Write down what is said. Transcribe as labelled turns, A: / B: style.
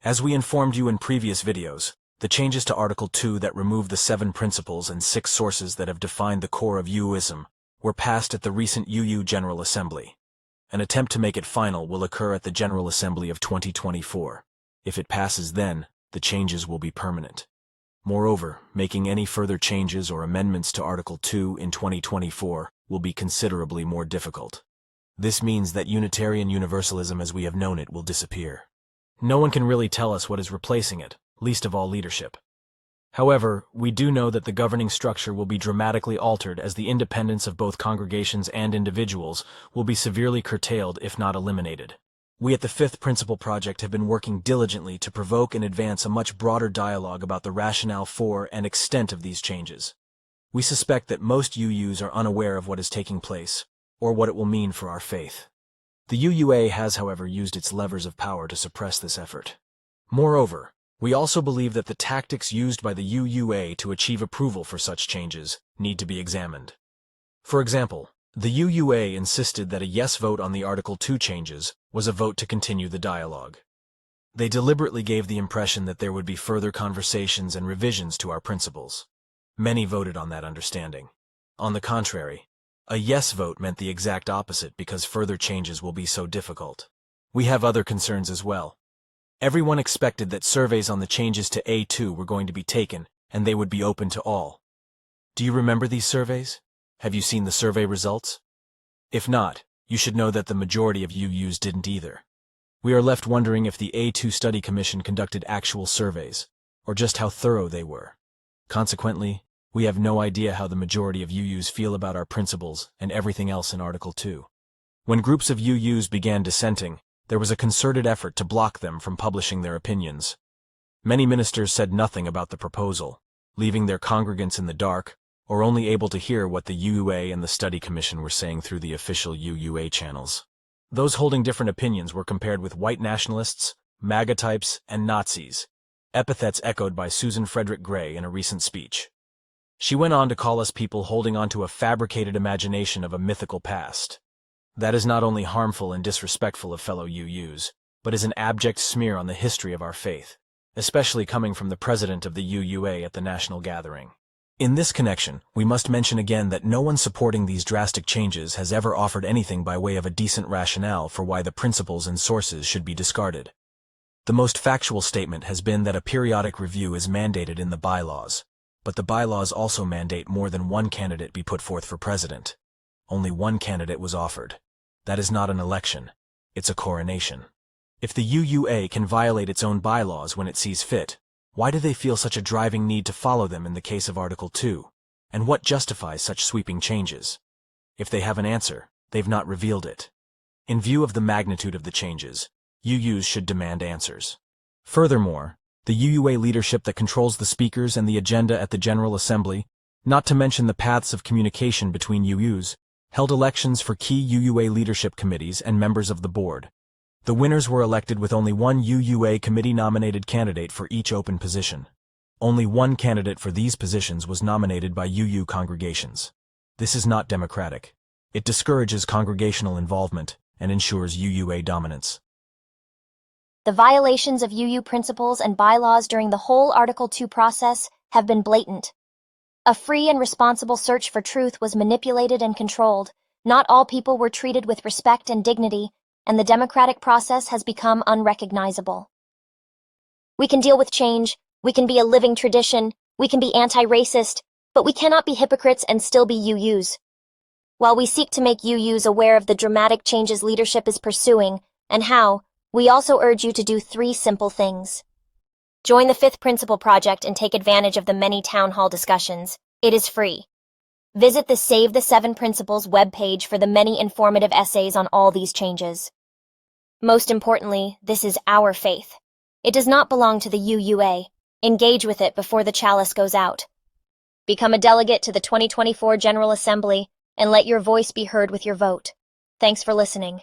A: As we informed you in previous videos, the changes to Article 2 that remove the 7 principles and 6 sources that have defined the core of UUism were passed at the recent UU General Assembly. An attempt to make it final will occur at the General Assembly of 2024. If it passes then, the changes will be permanent. Moreover, making any further changes or amendments to Article 2 in 2024 will be considerably more difficult. This means that Unitarian Universalism as we have known it will disappear. No one can really tell us what is replacing it, least of all leadership. However, we do know that the governing structure will be dramatically altered as the independence of both congregations and individuals will be severely curtailed if not eliminated. We at the Fifth Principle Project have been working diligently to provoke and advance a much broader dialogue about the rationale for and extent of these changes. We suspect that most UUs are unaware of what is taking place, or what it will mean for our faith. The UUA has, however, used its levers of power to suppress this effort. Moreover, we also believe that the tactics used by the UUA to achieve approval for such changes need to be examined. For example, the UUA insisted that a yes vote on the Article 2 changes was a vote to continue the dialogue. They deliberately gave the impression that there would be further conversations and revisions to our principles. Many voted on that understanding. On the contrary, a yes vote meant the exact opposite because further changes will be so difficult. We have other concerns as well. Everyone expected that surveys on the changes to A2 were going to be taken and they would be open to all. Do you remember these surveys? Have you seen the survey results? If not, you should know that the majority of UUs didn't either. We are left wondering if the A2 Study Commission conducted actual surveys, or just how thorough they were. Consequently, we have no idea how the majority of UUs feel about our principles and everything else in Article 2. When groups of UUs began dissenting, there was a concerted effort to block them from publishing their opinions. Many ministers said nothing about the proposal, leaving their congregants in the dark, or only able to hear what the UUA and the Study Commission were saying through the official UUA channels. Those holding different opinions were compared with white nationalists, MAGA types, and Nazis, epithets echoed by Susan Frederick Gray in a recent speech. She went on to call us people holding on to a fabricated imagination of a mythical past. That is not only harmful and disrespectful of fellow UUs, but is an abject smear on the history of our faith, especially coming from the president of the UUA at the national gathering. In this connection, we must mention again that no one supporting these drastic changes has ever offered anything by way of a decent rationale for why the principles and sources should be discarded. The most factual statement has been that a periodic review is mandated in the bylaws, but the bylaws also mandate more than one candidate be put forth for president. Only one candidate was offered. That is not an election, it's a coronation. If the UUA can violate its own bylaws when it sees fit, why do they feel such a driving need to follow them in the case of Article 2? And what justifies such sweeping changes? If they have an answer, they've not revealed it. In view of the magnitude of the changes, UUs should demand answers. Furthermore, the UUA leadership that controls the speakers and the agenda at the General Assembly, not to mention the paths of communication between UUs, held elections for key UUA leadership committees and members of the board. The winners were elected with only one UUA committee-nominated candidate for each open position. Only one candidate for these positions was nominated by UU congregations. This is not democratic. It discourages congregational involvement and ensures UUA dominance.
B: The violations of UU principles and bylaws during the whole Article 2 process have been blatant. A free and responsible search for truth was manipulated and controlled. Not all people were treated with respect and dignity, and the democratic process has become unrecognizable. We can deal with change, we can be a living tradition, we can be anti-racist, but we cannot be hypocrites and still be UUs. While we seek to make UUs aware of the dramatic changes leadership is pursuing, and how, we also urge you to do 3 simple things. Join the Fifth Principle Project and take advantage of the many town hall discussions. It is free. Visit the Save the 7 Principles webpage for the many informative essays on all these changes. Most importantly, this is our faith. It does not belong to the UUA. Engage with it before the chalice goes out. Become a delegate to the 2024 General Assembly and let your voice be heard with your vote. Thanks for listening.